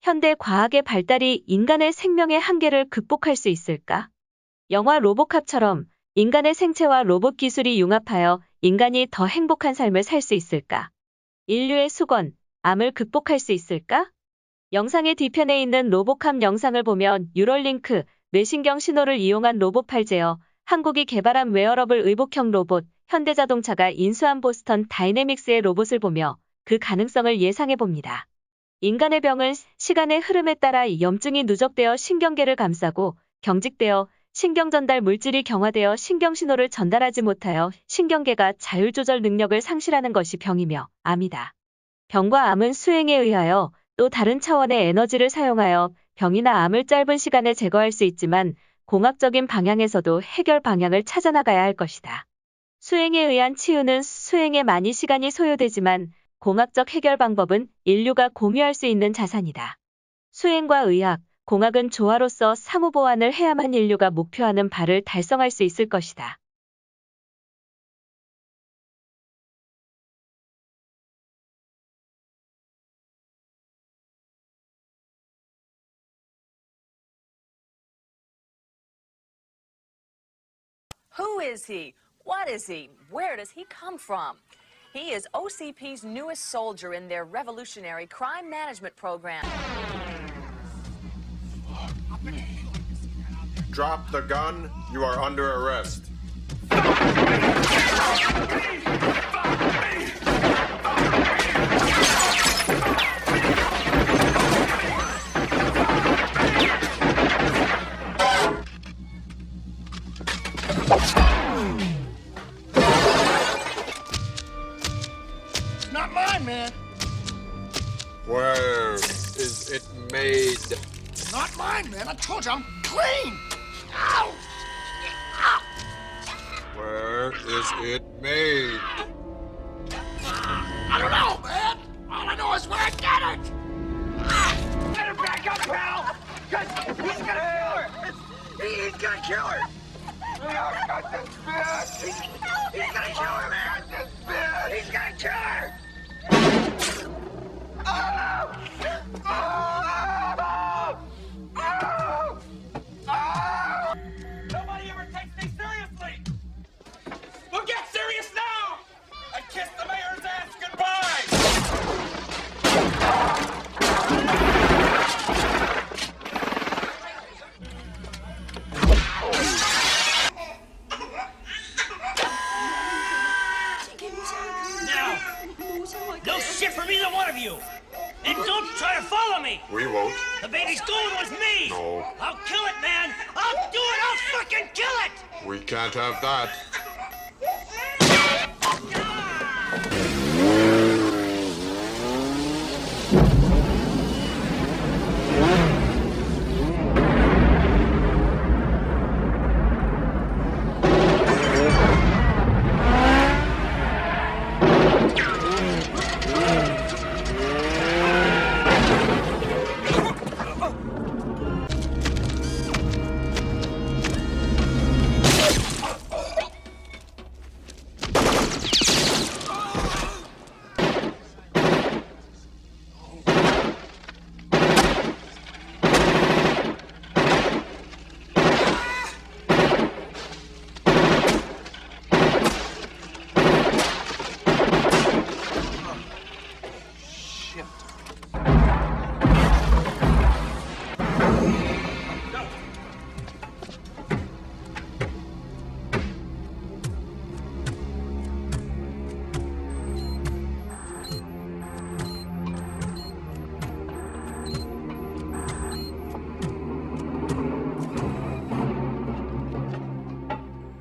현대 과학의 발달이 인간의 생명의 한계를 극복할 수 있을까? 영화 로보캅처럼 인간의 생체와 로봇 기술이 융합하여 인간이 더 행복한 삶을 살 수 있을까? 인류의 수건, 암을 극복할 수 있을까? 영상의 뒤편에 있는 로보캅 영상을 보면 뉴럴링크, 뇌신경 신호를 이용한 로봇팔 제어, 한국이 개발한 웨어러블 의복형 로봇, 현대자동차가 인수한 보스턴 다이내믹스의 로봇을 보며 그 가능성을 예상해 봅니다. 인간의 병은 시간의 흐름에 따라 염증이 누적되어 신경계를 감싸고 경직되어 신경 전달 물질이 경화되어 신경신호를 전달하지 못하여 신경계가 자율조절 능력을 상실하는 것이 병이며 암이다. 병과 암은 수행에 의하여 또 다른 차원의 에너지를 사용하여 병이나 암을 짧은 시간에 제거할 수 있지만 공학적인 방향에서도 해결 방향을 찾아나가야 할 것이다. 수행에 의한 치유는 수행에 많이 시간이 소요되지만 공학적 해결 방법은 인류가 공유할 수 있는 자산이다. 수행과 의학, 공학은 조화로서 상호 보완을 해야만 인류가 목표하는 바를 달성할 수 있을 것이다. Who is he? What is he? Where does he come from? He is OCP's newest soldier in their revolutionary crime management program. Drop the gun. You are under arrest. Not mine, man. Where is it made? Not mine, man. I told you I'm clean. Ow! Ow! Where is it made? I don't know, man. All I know is where I get it. Get her back up, pal. Cause he's gonna kill her. He's gonna kill her. I got this bitch. He's gonna kill her, man. This bitch. He's gonna kill her. Oh! Oh! Oh! Oh! Nobody ever takes me seriously! Well, get serious now! I kissed the mayor's ass goodbye! Now, no shit from either one of you! And don't try to follow me! We won't. The baby's going with me! No. I'll kill it, man! I'll do it! I'll fucking kill it! We can't have that.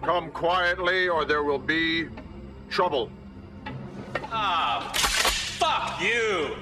Come quietly or there will be trouble. Ah, fuck you!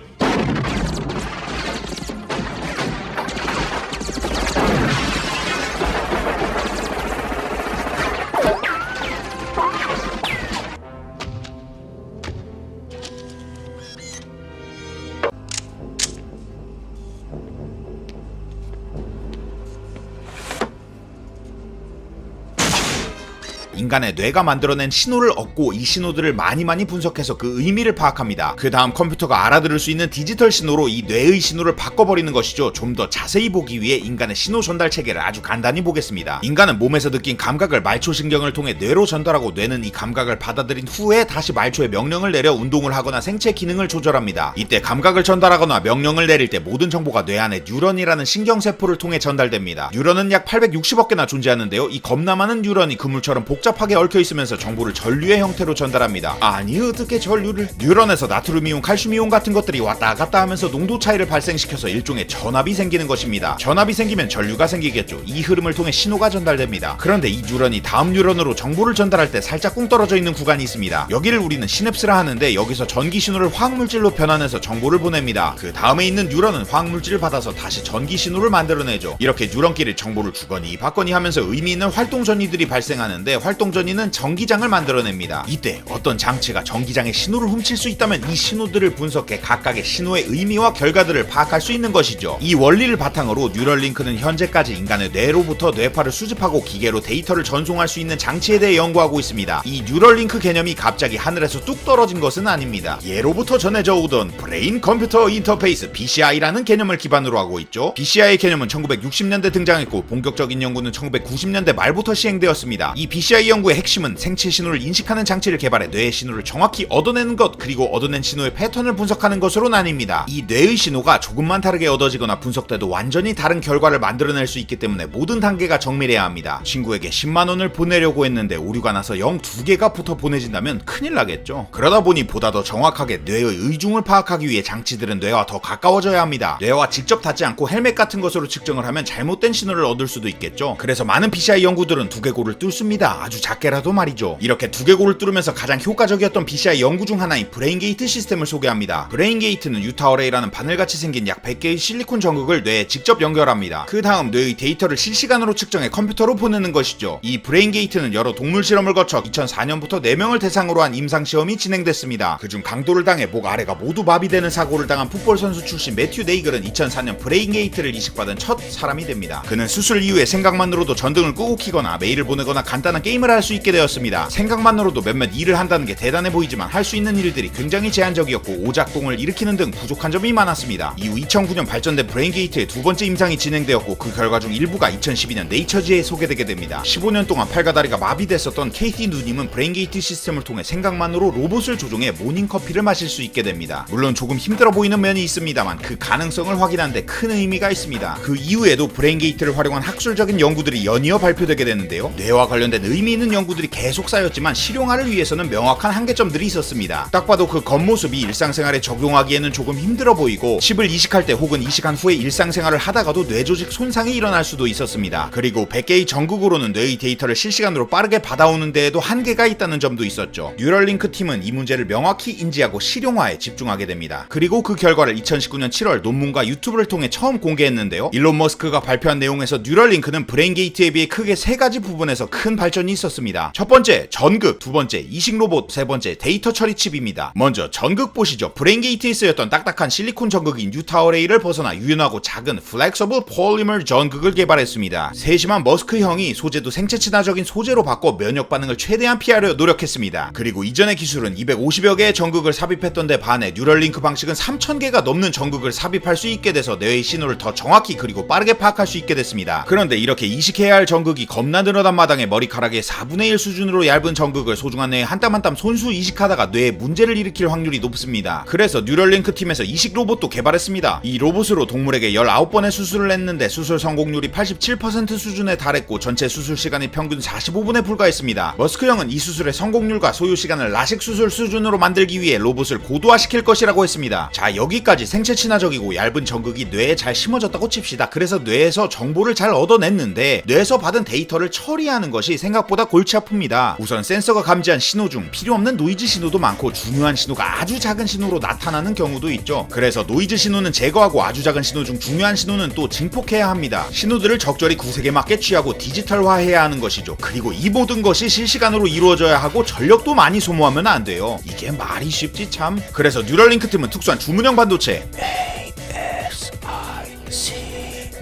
인간의 뇌가 만들어낸 신호를 얻고 이 신호들을 많이 분석해서 그 의미를 파악합니다. 그 다음 컴퓨터가 알아들을 수 있는 디지털 신호로 이 뇌의 신호를 바꿔버리는 것이죠. 좀 더 자세히 보기 위해 인간의 신호 전달 체계를 아주 간단히 보겠습니다. 인간은 몸에서 느낀 감각을 말초신경을 통해 뇌로 전달하고, 뇌는 이 감각을 받아들인 후에 다시 말초에 명령을 내려 운동을 하거나 생체 기능을 조절합니다. 이때 감각을 전달하거나 명령을 내릴 때 모든 정보가 뇌 안에 뉴런이라는 신경세포를 통해 전달됩니다. 뉴런은 약 860억 개나 존재하는데요. 이 겁나 많은 뉴런이 그물처럼 복잡하게 얽혀 있으면서 정보를 전류의 형태로 전달합니다. 아니 어떻게 전류를? 뉴런에서 나트륨이온, 칼슘이온 같은 것들이 왔다 갔다 하면서 농도 차이를 발생시켜서 일종의 전압이 생기는 것입니다. 전압이 생기면 전류가 생기겠죠. 이 흐름을 통해 신호가 전달됩니다. 그런데 이 뉴런이 다음 뉴런으로 정보를 전달할 때 살짝 꿍 떨어져 있는 구간이 있습니다. 여기를 우리는 시냅스라 하는데, 여기서 전기 신호를 화학물질로 변환해서 정보를 보냅니다. 그 다음에 있는 뉴런은 화학물질을 받아서 다시 전기 신호를 만들어내죠. 이렇게 뉴런끼리 정보를 주거니 받거니 하면서 의미 있는 활동전이들이 발생하는데, 활동전이는 전기장을 만들어냅니다. 이때 어떤 장치가 전기장의 신호를 훔칠 수 있다면 이 신호들을 분석해 각각의 신호의 의미와 결과들을 파악할 수 있는 것이죠. 이 원리를 바탕으로 뉴럴링크는 현재까지 인간의 뇌로부터 뇌파를 수집하고 기계로 데이터를 전송할 수 있는 장치에 대해 연구하고 있습니다. 이 뉴럴링크 개념이 갑자기 하늘에서 뚝 떨어진 것은 아닙니다. 예로부터 전해져 오던 브레인 컴퓨터 인터페이스 BCI라는 개념을 기반으로 하고 있죠. BCI의 개념은 1960년대 등장했고 본격적인 연구는 1990년대 말부터 시행되었습니다. 이 BCI 연구의 핵심은 생체 신호를 인식하는 장치를 개발해 뇌의 신호를 정확히 얻어내는 것, 그리고 얻어낸 신호의 패턴을 분석하는 것으로 나뉩니다. 이 뇌의 신호가 조금만 다르게 얻어지거나 분석돼도 완전히 다른 결과를 만들어낼 수 있기 때문에 모든 단계가 정밀해야 합니다. 친구에게 10만원을 보내려고 했는데 오류가 나서 0 2개가 붙어 보내진다면 큰일 나겠죠. 그러다 보니 보다 더 정확하게 뇌의 의중을 파악하기 위해 장치들은 뇌와 더 가까워져야 합니다. 뇌와 직접 닿지 않고 헬멧 같은 것으로 측정을 하면 잘못된 신호를 얻을 수도 있겠죠. 그래서 많은 BCI 연구들은 두개골을 뚫습니다. 아주 작게라도 말이죠. 이렇게 두개골을 뚫으면서 가장 효과적이었던 BCI 연구 중 하나인 브레인게이트 시스템을 소개합니다. 브레인게이트는 유타 어레이라는 바늘같이 생긴 약 100개의 실리콘 전극을 뇌에 직접 연결합니다. 그 다음 뇌의 데이터를 실시간으로 측정해 컴퓨터로 보내는 것이죠. 이 브레인게이트는 여러 동물 실험을 거쳐 2004년부터 4명을 대상으로 한 임상시험이 진행됐습니다. 그중 강도를 당해 목 아래가 모두 마비되는 사고를 당한 풋볼 선수 출신 매튜 네이글은 2004년 브레인게이트를 이식받은 첫 사람이 됩니다. 그는 수술 이후에 생각만으로도 전등을 끄고 키거나 메일을 보내거나 간단한 게임을 할 수 있게 되었습니다. 생각만으로도 몇몇 일을 한다는 게 대단해 보이지만 할 수 있는 일들이 굉장히 제한적이었고 오작동을 일으키는 등 부족한 점이 많았습니다. 이후 2009년 발전된 브레인게이트의 두 번째 임상이 진행되었고 그 결과 중 일부가 2012년 네이처지에 소개되게 됩니다. 15년 동안 팔과 다리가 마비됐었던 케이티 누님은 브레인게이트 시스템을 통해 생각만으로 로봇을 조종해 모닝커피를 마실 수 있게 됩니다. 물론 조금 힘들어 보이는 면이 있습니다만 그 가능성을 확인한 데 큰 의미가 있습니다. 그 이후에도 브레인게이트를 활용한 학술적인 연구들이 연이어 발표되게 되는데요. 뇌와 관련된 의미 있는 연구들이 계속 쌓였지만 실용화를 위해서는 명확한 한계점들이 있었습니다. 딱 봐도 그 겉모습이 일상생활에 적용하기에는 조금 힘들어 보이고, 칩을 이식할 때 혹은 이식한 후에 일상생활을 하다가도 뇌조직 손상이 일어날 수도 있었습니다. 그리고 100개의 전극으로는 뇌의 데이터를 실시간으로 빠르게 받아오는 데에도 한계가 있다는 점도 있었죠. 뉴럴링크 팀은 이 문제를 명확히 인지하고 실용화에 집중하게 됩니다. 그리고 그 결과를 2019년 7월 논문과 유튜브를 통해 처음 공개했는데요. 일론 머스크가 발표한 내용에서 뉴럴링크는 브레인게이트에 비해 크게 3가지 부분에서 큰 발전이 있었습니다. 첫 번째, 전극, 두 번째, 이식 로봇, 세 번째, 데이터 처리 칩입니다. 먼저 전극 보시죠. 브레인게이트에 쓰였던 딱딱한 실리콘 전극인 유타 어레이를 벗어나 유연하고 작은 플렉서블 폴리머 전극을 개발했습니다. 세심한 머스크 형이 소재도 생체 친화적인 소재로 바꿔 면역 반응을 최대한 피하려 노력했습니다. 그리고 이전의 기술은 250여 개의 전극을 삽입했던 데 반해 뉴럴링크 방식은 3000개가 넘는 전극을 삽입할 수 있게 돼서 뇌의 신호를 더 정확히 그리고 빠르게 파악할 수 있게 됐습니다. 그런데 이렇게 이식해야 할 전극이 겁나 늘어난 마당에 머리카락의 4분의 1 수준으로 얇은 전극을 소중한 뇌에 한 땀 한 땀 손수 이식하다가 뇌에 문제를 일으킬 확률이 높습니다. 그래서 뉴럴링크 팀에서 이식 로봇도 개발했습니다. 이 로봇으로 동물에게 19번의 수술을 했는데 수술 성공률이 87% 수준에 달했고 전체 수술 시간이 평균 45분에 불과했습니다. 머스크 형은 이 수술의 성공률과 소요 시간을 라식 수술 수준으로 만들기 위해 로봇을 고도화시킬 것이라고 했습니다. 자, 여기까지 생체 친화적이고 얇은 전극이 뇌에 잘 심어졌다고 칩시다. 그래서 뇌에서 정보를 잘 얻어냈는데 뇌에서 받은 데이터를 처리하는 것이 생각보다 골치 아픕니다. 우선 센서가 감지한 신호 중 필요 없는 노이즈 신호도 많고 중요한 신호가 아주 작은 신호로 나타나는 경우도 있죠. 그래서 노이즈 신호는 제거하고 아주 작은 신호 중 중요한 신호는 또 증폭해야 합니다. 신호들을 적절히 구색에 맞게 취하고 디지털화해야 하는 것이죠. 그리고 이 모든 것이 실시간으로 이루어져야 하고 전력도 많이 소모하면 안 돼요. 이게 말이 쉽지 참. 그래서 뉴럴링크 팀은 특수한 주문형 반도체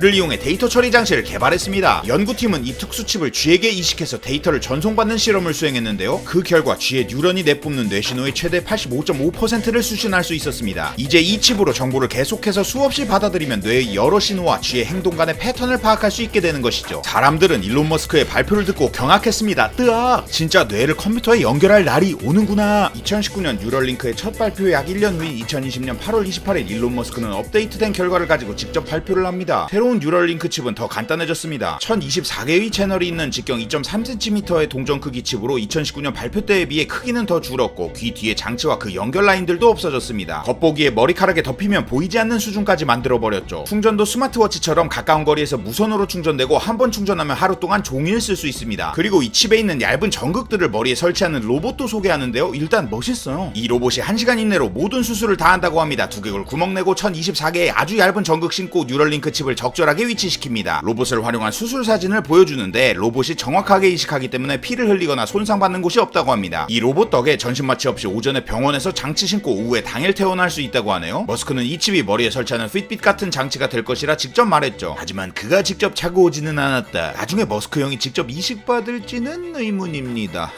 그를 이용해 데이터 처리 장치를 개발했습니다. 연구팀은 이 특수칩을 쥐에게 이식해서 데이터를 전송받는 실험을 수행했는데요. 그 결과 쥐의 뉴런이 내뿜는 뇌신호의 최대 85.5%를 수신할 수 있었습니다. 이제 이 칩으로 정보를 계속해서 수없이 받아들이면 뇌의 여러 신호와 쥐의 행동 간의 패턴을 파악할 수 있게 되는 것이죠. 사람들은 일론 머스크의 발표를 듣고 경악했습니다. 뜨악! 진짜 뇌를 컴퓨터에 연결할 날이 오는구나. 2019년 뉴럴링크의 첫 발표 약 1년 후인 2020년 8월 28일 일론 머스크는 업데이트된 결과를 가지고 직접 발표를 합니다. 새로운 뉴럴링크 칩은 더 간단해졌습니다. 1024개의 채널이 있는 직경 2.3cm의 동전 크기 칩으로 2019년 발표 때에 비해 크기는 더 줄었고 귀 뒤에 장치와 그 연결 라인들도 없어졌습니다. 겉보기에 머리카락에 덮이면 보이지 않는 수준까지 만들어버렸죠. 충전도 스마트워치처럼 가까운 거리에서 무선으로 충전되고 한 번 충전하면 하루 동안 종일 쓸 수 있습니다. 그리고 이 칩에 있는 얇은 전극들을 머리에 설치하는 로봇도 소개하는데요. 일단 멋있어요. 이 로봇이 1시간 이내로 모든 수술을 다 한다고 합니다. 두개골 구멍 내고 1024개의 아주 얇은 전극 신고 뉴럴링크 칩을 적절하게 위치시킵니다. 로봇을 활용한 수술 사진을 보여주는데 로봇이 정확하게 이식하기 때문에 피를 흘리거나 손상받는 곳이 없다고 합니다. 이 로봇 덕에 전신 마취 없이 오전에 병원에서 장치 신고 오후에 당일 퇴원할 수 있다고 하네요. 머스크는 이 칩이 머리에 설치하는 핏빗 같은 장치가 될 것이라 직접 말했죠. 하지만 그가 직접 차고 오지는 않았다. 나중에 머스크 형이 직접 이식받을지는 의문입니다.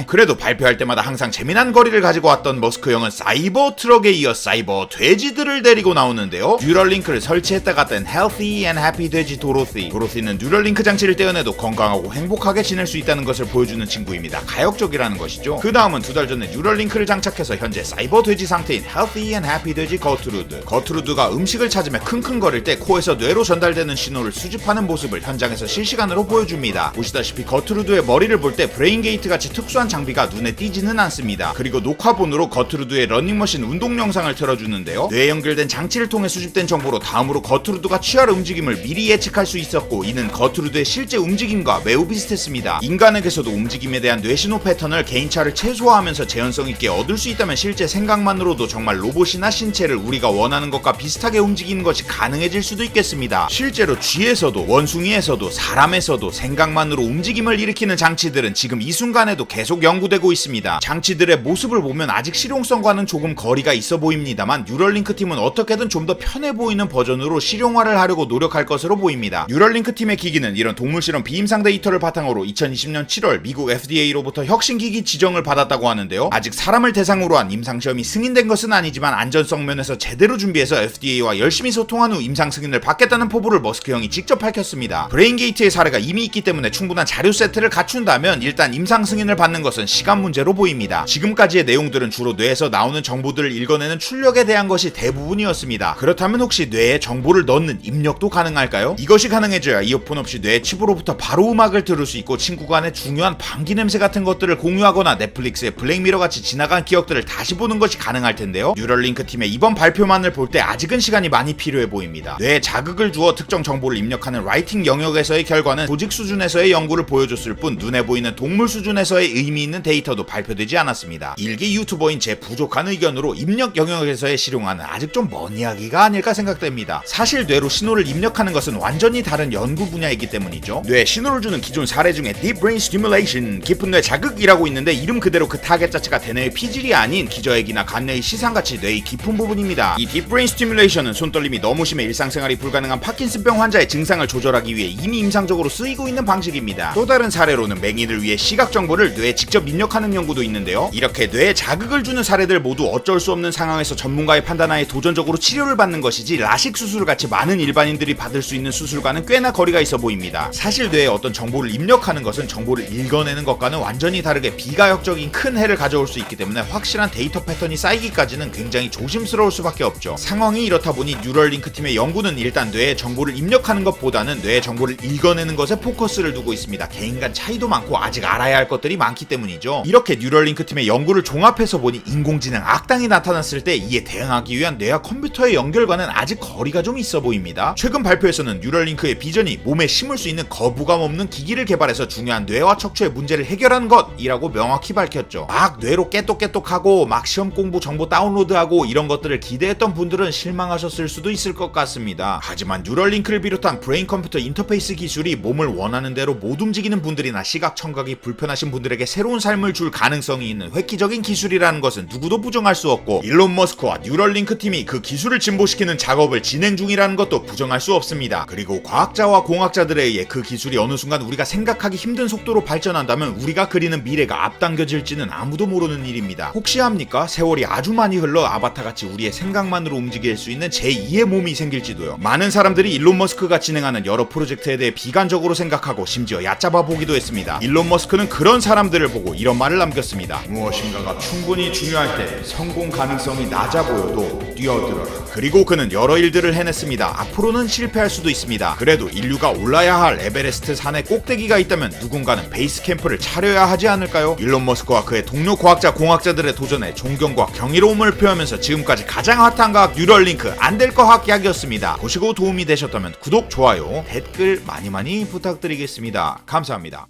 그래도 발표할 때마다 항상 재미난 거리를 가지고 왔던 머스크 형은 사이버 트럭에 이어 사이버 돼지들을 데리고 나오는데요. 뉴럴링크를 설치했다가 뜬 Healthy and Happy 돼지 도로시. 도로시는 뉴럴링크 장치를 떼어내도 건강하고 행복하게 지낼 수 있다는 것을 보여주는 친구입니다. 가역적이라는 것이죠. 그 다음은 2달 전에 뉴럴링크를 장착해서 현재 사이버 돼지 상태인 Healthy and Happy 돼지 거트루드. 거트루드가 음식을 찾으며 킁킁거릴 때 코에서 뇌로 전달되는 신호를 수집하는 모습을 현장에서 실시간으로 보여줍니다. 보시다시피 거트루드의 머리를 볼 때 브레인 게이트 같이 특수한 장비가 눈에 띄지는 않습니다. 그리고 녹화본으로 거트루드의 러닝머신 운동 영상을 틀어주는데요. 뇌에 연결된 장치를 통해 수집된 정보로 다음으로 거트루드가 취할 움직임을 미리 예측할 수 있었고 이는 거트루드의 실제 움직임과 매우 비슷했습니다. 인간에게서도 움직임에 대한 뇌신호 패턴을 개인차를 최소화하면서 재현성 있게 얻을 수 있다면 실제 생각만으로도 정말 로봇이나 신체를 우리가 원하는 것과 비슷하게 움직이는 것이 가능해질 수도 있겠습니다. 실제로 쥐에서도 원숭이에서도 사람에서도 생각만으로 움직임을 일으키는 장치들은 지금 이 순간에도 계속 연구되고 있습니다. 장치들의 모습을 보면 아직 실용성과는 조금 거리가 있어 보입니다만 뉴럴링크 팀은 어떻게든 좀 더 편해 보이는 버전으로 실용화를 하려고 노력할 것으로 보입니다. 뉴럴링크 팀의 기기는 이런 동물 실험 비임상 데이터를 바탕으로 2020년 7월 미국 FDA로부터 혁신기기 지정을 받았다고 하는데요. 아직 사람을 대상으로 한 임상시험이 승인된 것은 아니지만 안전성 면에서 제대로 준비해서 FDA와 열심히 소통한 후 임상 승인을 받겠다는 포부를 머스크 형이 직접 밝혔습니다. 브레인게이트의 사례가 이미 있기 때문에 충분한 자료 세트를 갖춘다면 일단 임상 승인을 받는 것은 시간 문제로 보입니다. 지금까지의 내용들은 주로 뇌에서 나오는 정보들을 읽어내는 출력에 대한 것이 대부분이었습니다. 그렇다면 혹시 뇌에 정보를 넣는 입력도 가능할까요? 이것이 가능해져야 이어폰 없이 뇌 칩으로부터 바로 음악을 들을 수 있고 친구 간의 중요한 방귀 냄새 같은 것들을 공유하거나 넷플릭스의 블랙미러 같이 지나간 기억들을 다시 보는 것이 가능할 텐데요. 뉴럴링크 팀의 이번 발표만을 볼 때 아직은 시간이 많이 필요해 보입니다. 뇌에 자극을 주어 특정 정보를 입력하는 라이팅 영역에서의 결과는 조직 수준에서의 연구를 보여줬을 뿐 눈에 보이는 동물 수준에서의 의미 있는 데이터도 발표되지 않았습니다. 일기 유튜버인 제 부족한 의견으로 입력 영역에서의 실용화는 아직 좀 먼 이야기가 아닐까 생각됩니다. 사실 뇌로 신호를 입력하는 것은 완전히 다른 연구 분야이기 때문이죠. 뇌에 신호를 주는 기존 사례 중에 Deep Brain Stimulation, 깊은 뇌 자극이라고 있는데 이름 그대로 그 타겟 자체가 대뇌의 피질이 아닌 기저액이나 간뇌의 시상같이 뇌의 깊은 부분입니다. 이 Deep Brain Stimulation은 손떨림이 너무 심해 일상생활이 불가능한 파킨슨병 환자의 증상을 조절하기 위해 이미 임상적으로 쓰이고 있는 방식입니다. 또 다른 사례로는 맹인을 위해 시각 정보를 뇌에 직접 입력하는 연구도 있는데요. 이렇게 뇌에 자극을 주는 사례들 모두 어쩔 수 없는 상황에서 전문가의 판단하에 도전적으로 치료를 받는 것이지 라식 수술같이 많은 일반인들이 받을 수 있는 수술과는 꽤나 거리가 있어 보입니다. 사실 뇌에 어떤 정보를 입력하는 것은 정보를 읽어내는 것과는 완전히 다르게 비가역적인 큰 해를 가져올 수 있기 때문에 확실한 데이터 패턴이 쌓이기까지는 굉장히 조심스러울 수밖에 없죠. 상황이 이렇다 보니 뉴럴링크 팀의 연구는 일단 뇌에 정보를 입력하는 것보다는 뇌의 정보를 읽어내는 것에 포커스를 두고 있습니다. 개인 간 차이도 많고 아직 알아야 할 것들이 많기 때문이죠. 이렇게 뉴럴링크 팀의 연구를 종합해서 보니 인공지능 악당이 나타났을 때 이에 대응하기 위한 뇌와 컴퓨터의 연결과는 아직 거리가 좀 있어 보입니다. 최근 발표에서는 뉴럴링크의 비전이 몸에 심을 수 있는 거부감 없는 기기를 개발해서 중요한 뇌와 척추의 문제를 해결하는 것이라고 명확히 밝혔죠. 막 뇌로 깨똑깨똑하고 막 시험 공부 정보 다운로드하고 이런 것들을 기대했던 분들은 실망하셨을 수도 있을 것 같습니다. 하지만 뉴럴링크를 비롯한 브레인 컴퓨터 인터페이스 기술이 몸을 원하는 대로 못 움직이는 분들이나 시각 청각이 불편하신 분들에게 새로운 삶을 줄 가능성이 있는 획기적인 기술이라는 것은 누구도 부정할 수 없고 일론 머스크와 뉴럴링크 팀이 그 기술을 진보시키는 작업을 진행 중이라는 것도 부정할 수 수 없습니다. 그리고 과학자와 공학자들에 의해 그 기술이 어느 순간 우리가 생각하기 힘든 속도로 발전한다면 우리가 그리는 미래가 앞당겨질지는 아무도 모르는 일입니다. 혹시 압니까? 세월이 아주 많이 흘러 아바타같이 우리의 생각만으로 움직일 수 있는 제2의 몸이 생길지도요. 많은 사람들이 일론 머스크가 진행하는 여러 프로젝트에 대해 비관적으로 생각하고 심지어 얕잡아 보기도 했습니다. 일론 머스크는 그런 사람들을 보고 이런 말을 남겼습니다. 무엇인가가 충분히 중요할 때 성공 가능성이 낮아 보여도 뛰어들어라. 그리고 그는 여러 일들을 해냈습니다. 앞으로는 실패할 수도 있습니다. 그래도 인류가 올라야 할 에베레스트 산의 꼭대기가 있다면 누군가는 베이스 캠프를 차려야 하지 않을까요? 일론 머스크와 그의 동료 과학자 공학자들의 도전에 존경과 경이로움을 표하면서 지금까지 가장 핫한 과학 뉴럴링크 안될 과학 약이었습니다. 보시고 도움이 되셨다면 구독, 좋아요, 댓글 많이 부탁드리겠습니다. 감사합니다.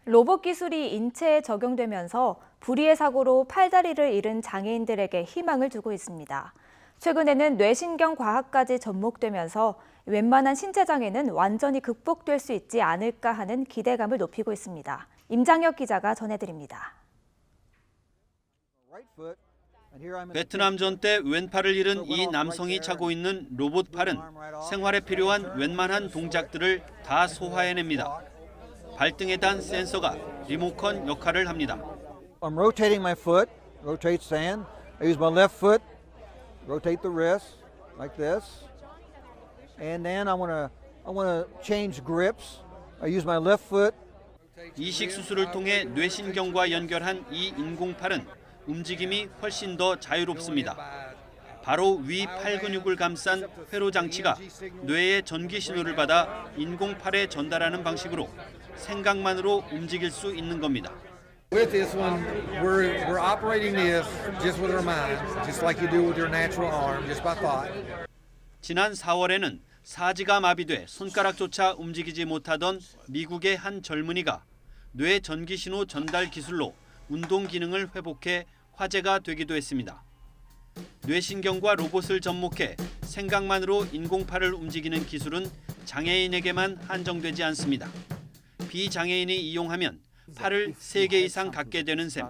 로봇 기술이 인체에 적용되면서 불의의 사고로 팔다리를 잃은 장애인들에게 희망을 주고 있습니다. 최근에는 뇌신경 과학까지 접목되면서 웬만한 신체 장애는 완전히 극복될 수 있지 않을까 하는 기대감을 높이고 있습니다. 임장혁 기자가 전해드립니다. 베트남전 때 왼팔을 잃은 이 남성이 차고 있는 로봇 팔은 생활에 필요한 웬만한 동작들을 다 소화해냅니다. 발등에 단 센서가 리모컨 역할을 합니다. I'm rotating my foot, rotate sand. I use my left foot, rotate the wrist like this. And then I want to change grips. I use my left foot. 이식 수술을 통해 뇌신경과 연결한 이 인공팔은 움직임이 훨씬 더 자유롭습니다. 바로 위 팔 근육을 감싼 회로 장치가 뇌의 전기 신호를 받아 인공팔에 전달하는 방식으로 생각만으로 움직일 수 있는 겁니다. With this one, we're operating this just with our mind, just like you do with your natural arm, just by thought. 지난 4월에는 사지가 마비돼 손가락조차 움직이지 못하던 미국의 한 젊은이가 뇌 전기 신호 전달 기술로 운동 기능을 회복해 화제가 되기도 했습니다. 뇌신경과 로봇을 접목해 생각만으로 인공팔을 움직이는 기술은 장애인에게만 한정되지 않습니다. 비장애인이 이용하면 팔을 3개 이상 갖게 되는 셈.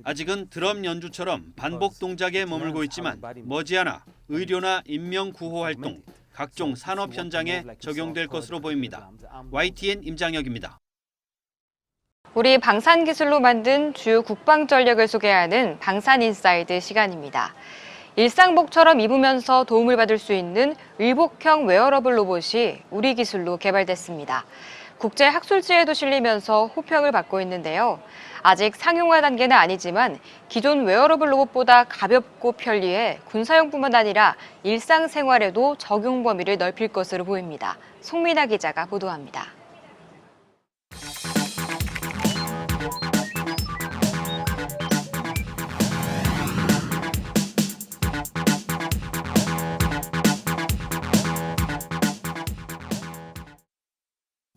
아직은 드럼 연주처럼 반복 동작에 머물고 있지만 머지않아 의료나 인명 구호 활동, 각종 산업 현장에 적용될 것으로 보입니다. YTN 임장혁입니다. 우리 방산 기술로 만든 주요 국방 전력을 소개하는 방산인사이드 시간입니다. 일상복처럼 입으면서 도움을 받을 수 있는 의복형 웨어러블 로봇이 우리 기술로 개발됐습니다. 국제 학술지에도 실리면서 호평을 받고 있는데요. 아직 상용화 단계는 아니지만 기존 웨어러블 로봇보다 가볍고 편리해 군사용뿐만 아니라 일상생활에도 적용 범위를 넓힐 것으로 보입니다. 송민아 기자가 보도합니다.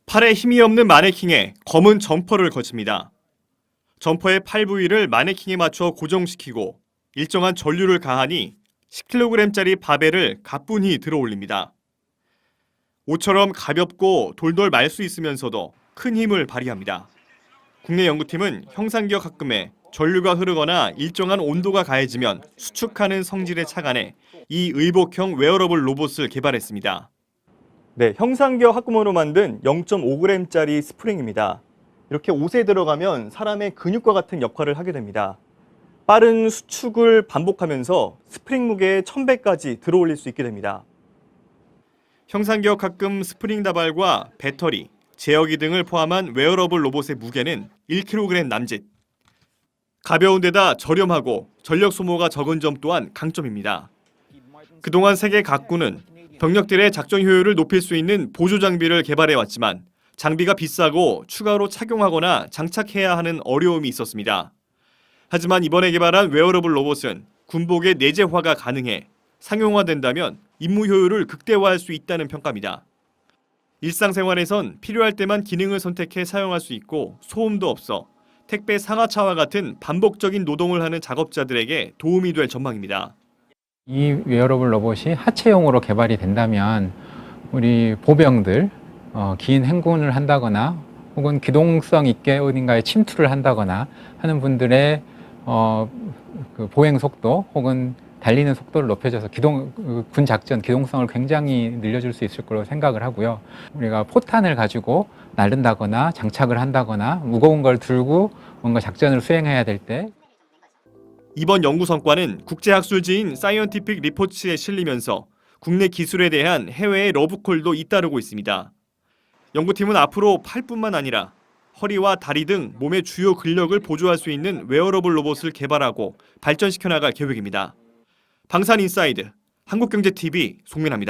팔에 힘이 없는 마네킹에 검은 점퍼를 거칩니다. 점퍼의 팔 부위를 마네킹에 맞춰 고정시키고 일정한 전류를 가하니 10kg짜리 바벨을 가뿐히 들어올립니다. 옷처럼 가볍고 돌돌 말 수 있으면서도 큰 힘을 발휘합니다. 국내 연구팀은 형상기억 합금에 전류가 흐르거나 일정한 온도가 가해지면 수축하는 성질에 착안해 이 의복형 웨어러블 로봇을 개발했습니다. 네, 형상기억 합금으로 만든 0.5g짜리 스프링입니다. 이렇게 옷에 들어가면 사람의 근육과 같은 역할을 하게 됩니다. 빠른 수축을 반복하면서 스프링 무게의 1000배까지 들어올릴 수 있게 됩니다. 형상기억 합금 스프링 다발과 배터리, 제어기 등을 포함한 웨어러블 로봇의 무게는 1kg 남짓. 가벼운 데다 저렴하고 전력 소모가 적은 점 또한 강점입니다. 그동안 세계 각국은 병력들의 작전 효율을 높일 수 있는 보조 장비를 개발해왔지만 장비가 비싸고 추가로 착용하거나 장착해야 하는 어려움이 있었습니다. 하지만 이번에 개발한 웨어러블 로봇은 군복의 내재화가 가능해 상용화된다면 임무 효율을 극대화할 수 있다는 평가입니다. 일상생활에선 필요할 때만 기능을 선택해 사용할 수 있고 소음도 없어 택배 상하차와 같은 반복적인 노동을 하는 작업자들에게 도움이 될 전망입니다. 이 웨어러블 로봇이 하체용으로 개발이 된다면 우리 보병들 긴 행군을 한다거나 혹은 기동성 있게 어딘가에 침투를 한다거나 하는 분들의 그 보행 속도 혹은 달리는 속도를 높여줘서 군 작전 기동성을 굉장히 늘려줄 수 있을 거로 생각을 하고요. 우리가 포탄을 가지고 나른다거나 장착을 한다거나 무거운 걸 들고 뭔가 작전을 수행해야 될 때 이번 연구 성과는 국제학술지인 사이언티픽 리포츠에 실리면서 국내 기술에 대한 해외의 러브콜도 잇따르고 있습니다. 연구팀은 앞으로 팔뿐만 아니라 허리와 다리 등 몸의 주요 근력을 보조할 수 있는 웨어러블 로봇을 개발하고 발전시켜 나갈 계획입니다. 방산인사이드, 한국경제TV 송민아입니다.